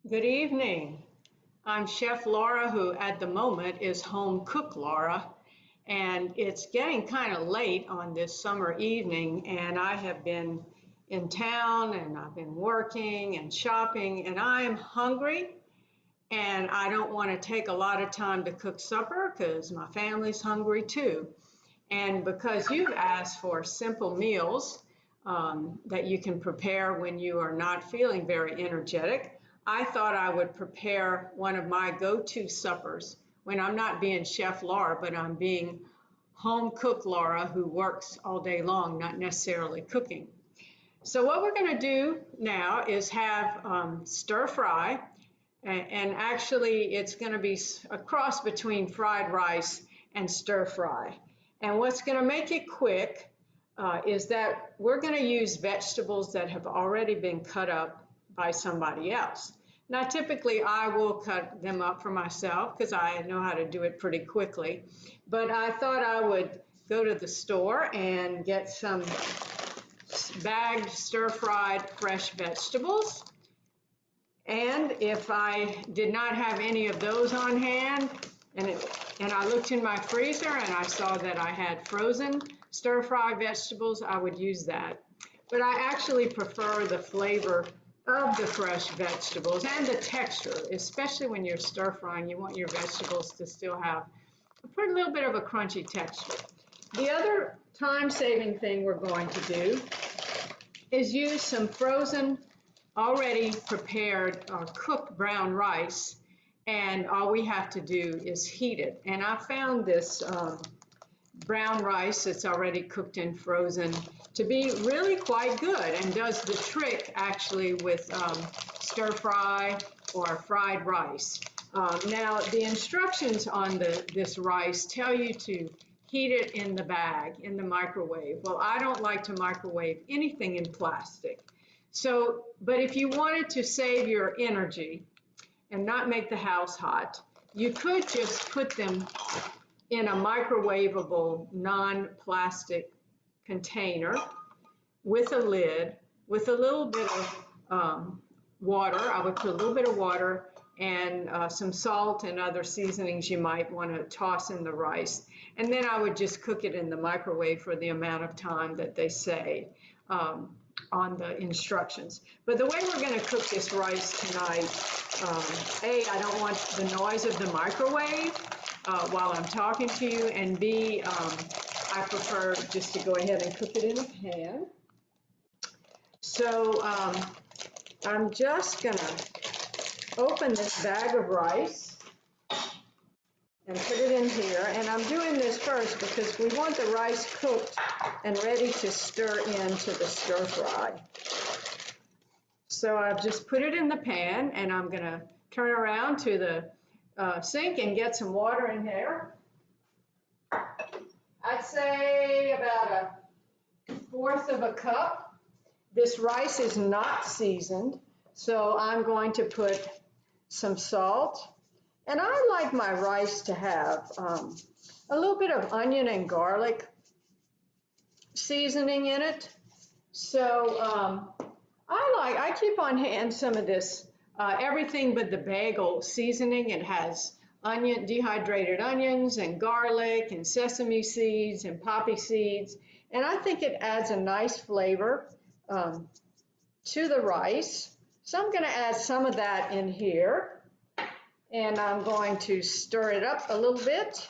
Good evening. I'm Chef Laura, who at the moment is home cook Laura, and it's getting kind of late on this summer evening, and I have been in town and I've been working and shopping, and I am hungry, and I don't want to take a lot of time to cook supper because my family's hungry too. And because you've asked for simple meals that you can prepare when you are not feeling very energetic, I thought I would prepare one of my go-to suppers when I'm not being Chef Laura, but I'm being home cook Laura who works all day long, not necessarily cooking. So what we're going to do now is have stir fry, and actually it's going to be a cross between fried rice and stir fry. And what's going to make it quick is that we're going to use vegetables that have already been cut up by somebody else. Now, typically I will cut them up for myself because I know how to do it pretty quickly, but I thought I would go to the store and get some bagged stir-fried fresh vegetables. And if I did not have any of those on hand, and I looked in my freezer and I saw that I had frozen stir-fry vegetables, I would use that. But I actually prefer the flavor of the fresh vegetables and the texture, especially when you're stir-frying. You want your vegetables to still have a little bit of a crunchy texture. The other time-saving thing we're going to do is use some frozen, already prepared or cooked brown rice, and all we have to do is heat it. And I found this brown rice that's already cooked and frozen to be really quite good and does the trick actually with stir fry or fried rice. Now the instructions on this rice tell you to heat it in the bag, in the microwave. Well, I don't like to microwave anything in plastic. So, but if you wanted to save your energy and not make the house hot, you could just put them in a microwavable non-plastic container with a lid, with a little bit of water. I would put a little bit of water and some salt and other seasonings you might want to toss in the rice. And then I would just cook it in the microwave for the amount of time that they say on the instructions. But the way we're going to cook this rice tonight, A, I don't want the noise of the microwave while I'm talking to you, and B, I prefer just to go ahead and cook it in a pan. So I'm just going to open this bag of rice and put it in here. And I'm doing this first because we want the rice cooked and ready to stir into the stir fry. So I've just put it in the pan, and I'm going to turn around to the sink and get some water in there. I'd say about 1/4 of a cup. This rice is not seasoned, so I'm going to put some salt. And I like my rice to have a little bit of onion and garlic seasoning in it. So I keep on hand some of this everything but the bagel seasoning. It has dehydrated onions and garlic and sesame seeds and poppy seeds, and I think it adds a nice flavor to the rice. So I'm going to add some of that in here, and I'm going to stir it up a little bit,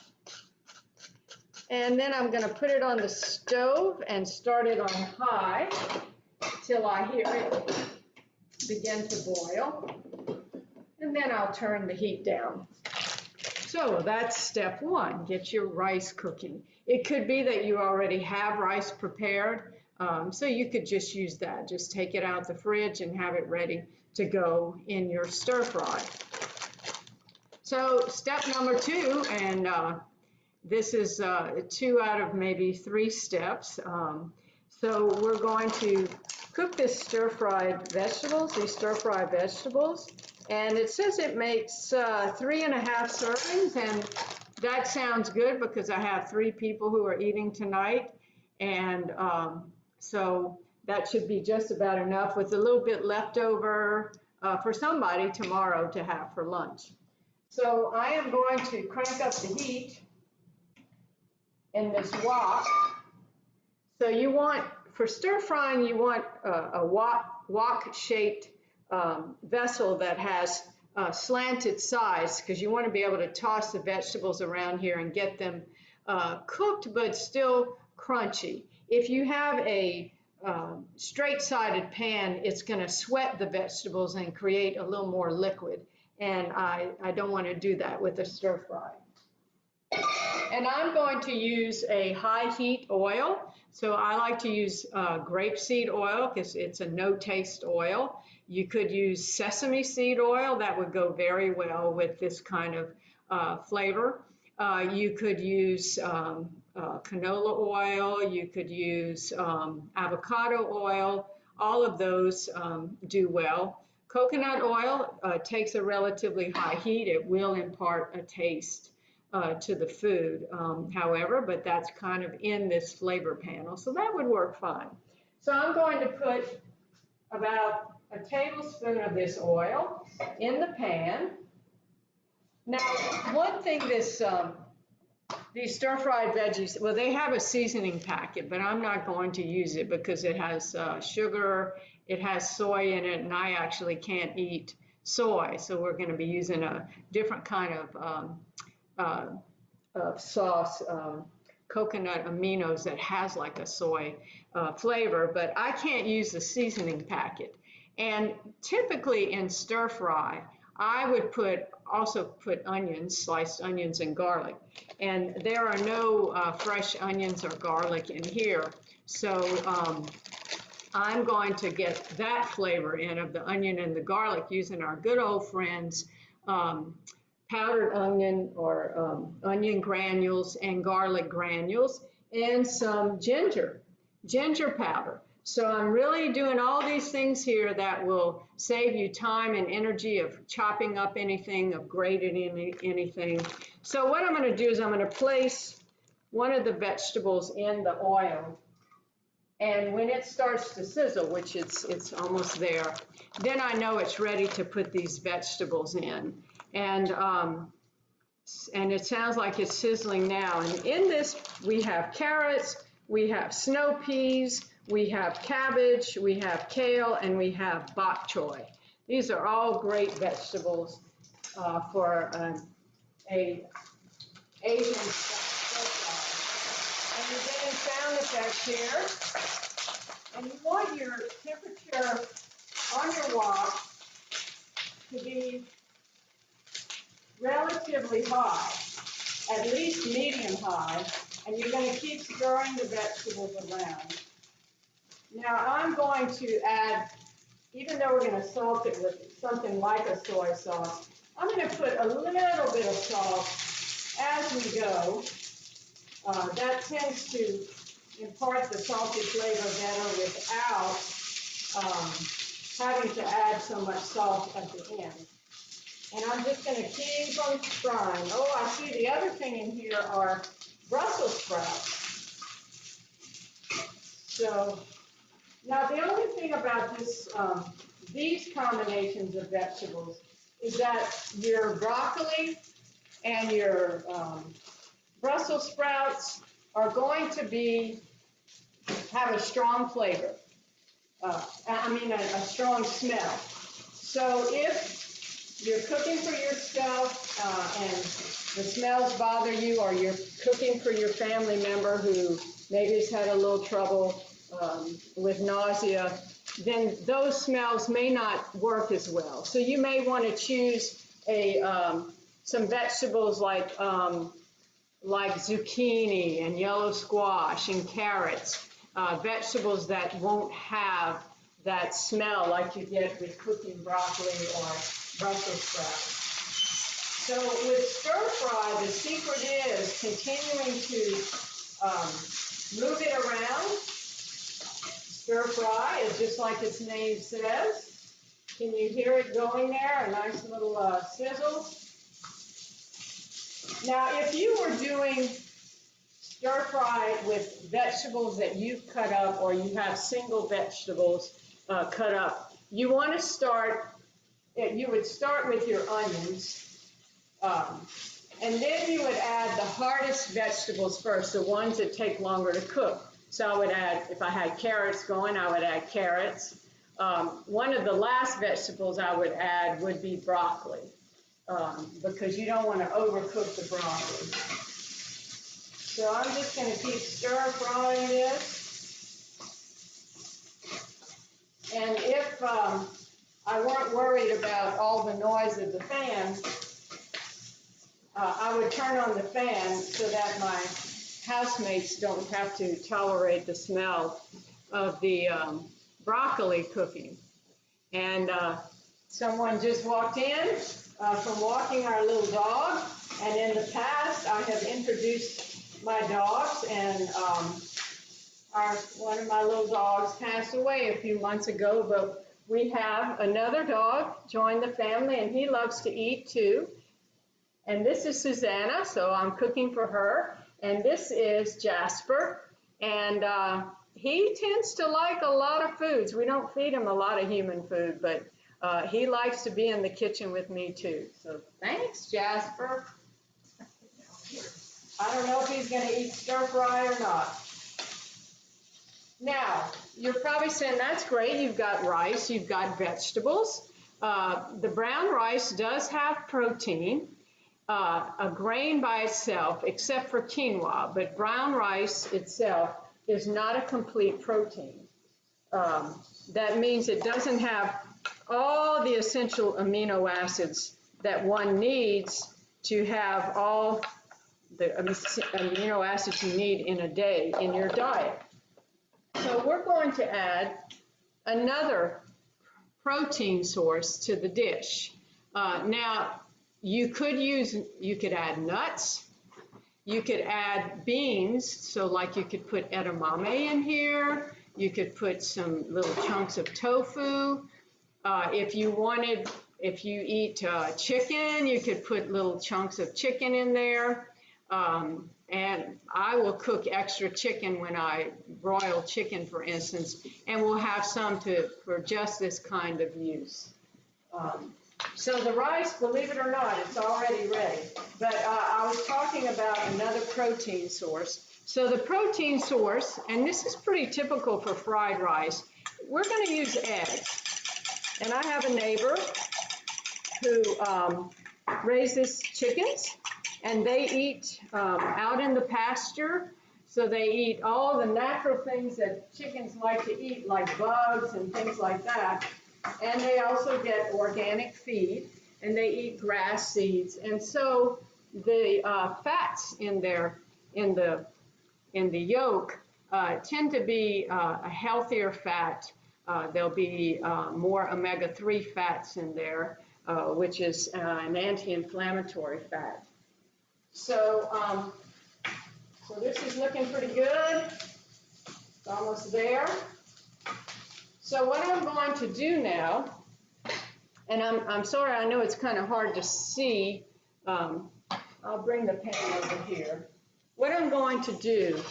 and then I'm going to put it on the stove and start it on high till I hear it begin to boil, and then I'll turn the heat down. So that's step one, get your rice cooking. It could be that you already have rice prepared, so you could just use that. Just take it out the fridge and have it ready to go in your stir fry. So step number two, and this is 2 out of maybe 3 steps. So we're going to cook this stir-fried vegetables, these stir-fried vegetables, and it says it makes 3½ servings, and that sounds good because I have 3 people who are eating tonight, and so that should be just about enough with a little bit left over for somebody tomorrow to have for lunch. So I am going to crank up the heat in this wok. So you want, for stir frying, you want a wok-shaped vessel that has slanted sides, because you want to be able to toss the vegetables around here and get them cooked but still crunchy. If you have a straight-sided pan, it's going to sweat the vegetables and create a little more liquid, and I don't want to do that with a stir fry. And I'm going to use a high heat oil. So I like to use grapeseed oil because it's a no taste oil. You could use sesame seed oil. That would go very well with this kind of flavor. You could use canola oil. You could use avocado oil. All of those do well. Coconut oil takes a relatively high heat. It will impart a taste to the food, however, but that's kind of in this flavor panel, so that would work fine. So I'm going to put about a tablespoon of this oil in the pan. Now, one thing these stir-fried veggies, well, they have a seasoning packet, but I'm not going to use it because it has sugar, it has soy in it, and I actually can't eat soy, so we're going to be using a different kind of sauce, coconut aminos that has like a soy flavor, but I can't use the seasoning packet. And typically in stir fry, I would also put onions, sliced onions and garlic. And there are no fresh onions or garlic in here, so I'm going to get that flavor in of the onion and the garlic using our good old friends powdered onion or onion granules and garlic granules and some ginger powder. So I'm really doing all these things here that will save you time and energy of chopping up anything, of grating anything. So what I'm going to do is I'm going to place one of the vegetables in the oil, and when it starts to sizzle, which it's almost there, then I know it's ready to put these vegetables in. And it sounds like it's sizzling now. And in this, we have carrots, we have snow peas, we have cabbage, we have kale, and we have bok choy. These are all great vegetables for a Asian stir fry. And you're getting sound effects here. And you want your temperature on your wok to be relatively high, at least medium high, and you're going to keep stirring the vegetables around. Now I'm going to add, even though we're going to salt it with something like a soy sauce, I'm going to put a little bit of salt as we go. That tends to impart the salty flavor better without having to add so much salt at the end. And I'm just going to keep on frying. Oh, I see the other thing in here are Brussels sprouts. So now the only thing about this, these combinations of vegetables is that your broccoli and your Brussels sprouts are going to have a strong flavor. A strong smell. So if you're cooking for yourself and the smells bother you, or you're cooking for your family member who maybe has had a little trouble with nausea, then those smells may not work as well. So you may want to choose some vegetables like zucchini and yellow squash and carrots, vegetables that won't have that smell like you get with cooking broccoli or Brussels sprouts. So with stir fry, the secret is continuing to move it around. Stir fry is just like its name says. Can you hear it going there? A nice little sizzle. Now, if you were doing stir fry with vegetables that you've cut up, or you have single vegetables cut up, you want to start you would start with your onions, and then you would add the hardest vegetables first, the ones that take longer to cook. So I would add, if I had carrots going, I would add carrots. One of the last vegetables I would add would be broccoli, because you don't want to overcook the broccoli. So I'm just going to keep stir frying this. And if I weren't worried about all the noise of the fan, I would turn on the fan so that my housemates don't have to tolerate the smell of the broccoli cooking. And someone just walked in from walking our little dog. And in the past, I have introduced my dogs, and one of my little dogs passed away a few months ago, but we have another dog join the family, and he loves to eat too. And this is Susanna, so I'm cooking for her. And this is Jasper, and he tends to like a lot of foods. We don't feed him a lot of human food, but he likes to be in the kitchen with me too. So thanks, Jasper. I don't know if he's going to eat stir fry or not. Now, you're probably saying, that's great, you've got rice, you've got vegetables. The brown rice does have protein, a grain by itself, except for quinoa, but brown rice itself is not a complete protein. That means it doesn't have all the essential amino acids that one needs to have all the amino acids you need in a day in your diet. So we're going to add another protein source to the dish. Now, you could add nuts, you could add beans, so like you could put edamame in here, you could put some little chunks of tofu. If you eat chicken, you could put little chunks of chicken in there. And I will cook extra chicken when I broil chicken, for instance, and we'll have some for just this kind of use. So the rice, believe it or not, it's already ready. But I was talking about another protein source. So the protein source, and this is pretty typical for fried rice, we're going to use eggs. And I have a neighbor who raises chickens. And they eat out in the pasture, so they eat all the natural things that chickens like to eat, like bugs and things like that. And they also get organic feed, and they eat grass seeds. And so the fats in the yolk tend to be a healthier fat. There'll be more omega-3 fats in there, which is an anti-inflammatory fat. So, so this is looking pretty good. It's almost there. So what I'm going to do now, and I'm sorry, I know it's kind of hard to see. I'll bring the pan over here. What I'm going to do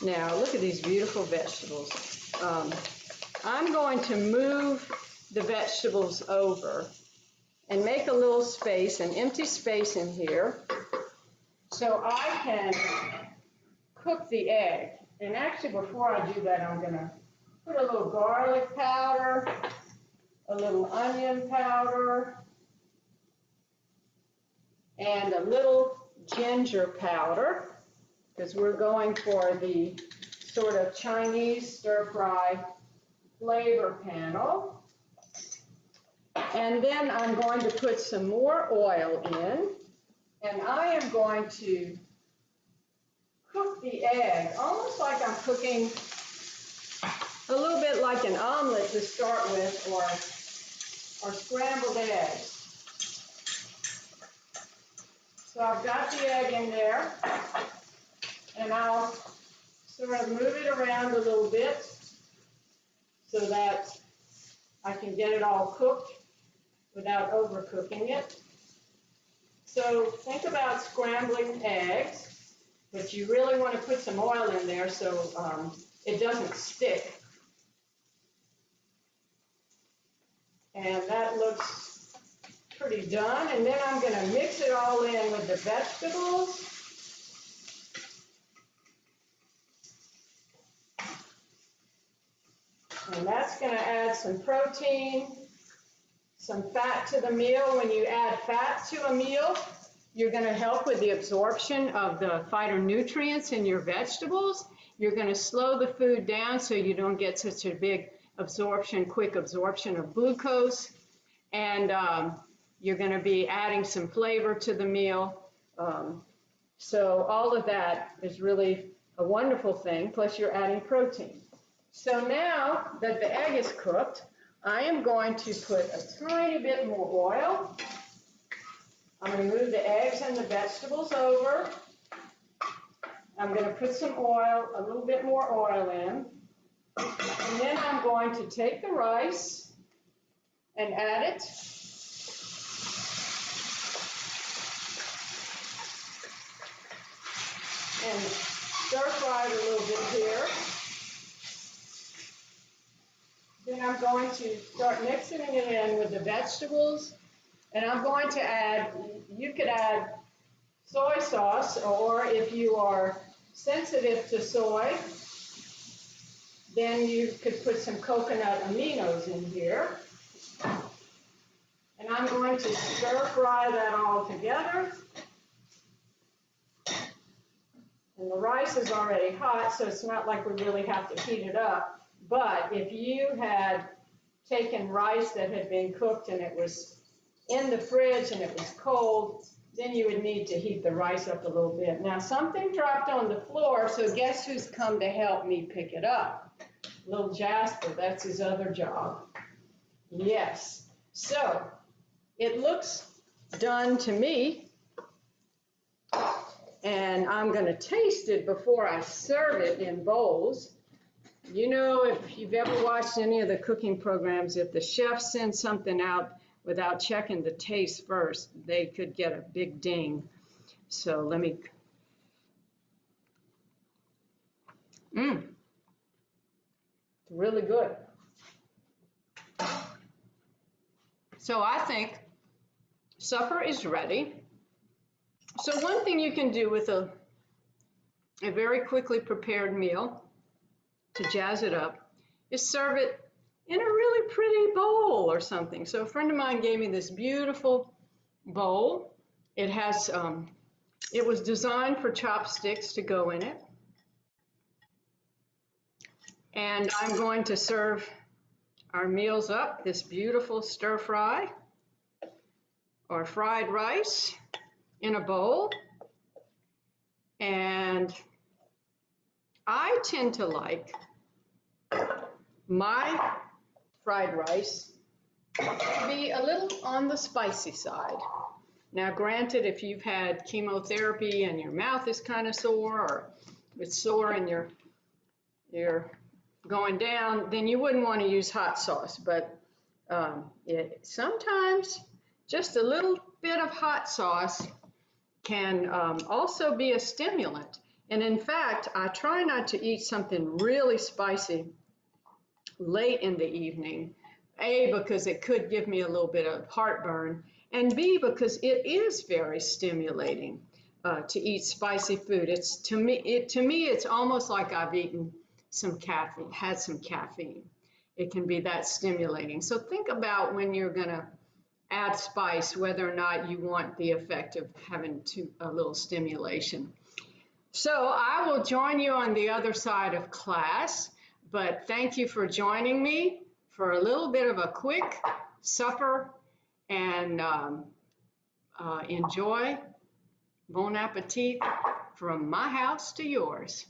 now, look at these beautiful vegetables. I'm going to move the vegetables over and make a little space, an empty space in here, so I can cook the egg. And actually, before I do that, I'm going to put a little garlic powder, a little onion powder, and a little ginger powder, because we're going for the sort of Chinese stir-fry flavor panel. And then I'm going to put some more oil in, and I am going to cook the egg, almost like I'm cooking a little bit like an omelet to start with, or scrambled eggs. So I've got the egg in there, and I'll sort of move it around a little bit so that I can get it all cooked without overcooking it. So think about scrambling eggs, but you really want to put some oil in there so it doesn't stick. And that looks pretty done. And then I'm going to mix it all in with the vegetables. And that's going to add some protein, some fat to the meal. When you add fat to a meal, you're going to help with the absorption of the phytonutrients in your vegetables. You're going to slow the food down so you don't get such a big absorption, quick absorption of glucose. And you're going to be adding some flavor to the meal. So all of that is really a wonderful thing, plus you're adding protein. So now that the egg is cooked, I am going to put a tiny bit more oil. I'm going to move the eggs and the vegetables over. I'm going to put some oil, a little bit more oil in. And then I'm going to take the rice and add it. And stir fry it a little bit here. Then I'm going to start mixing it in with the vegetables. And I'm going to add, you could add soy sauce, or if you are sensitive to soy, then you could put some coconut aminos in here. And I'm going to stir fry that all together. And the rice is already hot, so it's not like we really have to heat it up. But if you had taken rice that had been cooked and it was in the fridge and it was cold, then you would need to heat the rice up a little bit. Now something dropped on the floor, so guess who's come to help me pick it up? Little Jasper, that's his other job. Yes, so it looks done to me, and I'm going to taste it before I serve it in bowls. You know, if you've ever watched any of the cooking programs, if the chef sends something out without checking the taste first, they could get a big ding. So let me, it's really good. So I think supper is ready. So one thing you can do with a very quickly prepared meal to jazz it up is serve it in a really pretty bowl or something. So a friend of mine gave me this beautiful bowl. It has, it was designed for chopsticks to go in it. And I'm going to serve our meals up, this beautiful stir fry or fried rice in a bowl. And I tend to like my fried rice to be a little on the spicy side. Now, granted, if you've had chemotherapy and your mouth is kind of sore, or it's sore and you're going down, then you wouldn't want to use hot sauce. But sometimes just a little bit of hot sauce can also be a stimulant. And in fact, I try not to eat something really spicy late in the evening, A, because it could give me a little bit of heartburn, and B, because it is very stimulating to eat spicy food. It's to me, it's almost like I've eaten some caffeine, had some caffeine. It can be that stimulating. So think about when you're gonna add spice, whether or not you want the effect of having a little stimulation. So I will join you on the other side of class, but thank you for joining me for a little bit of a quick supper, and enjoy. Bon appetit from my house to yours.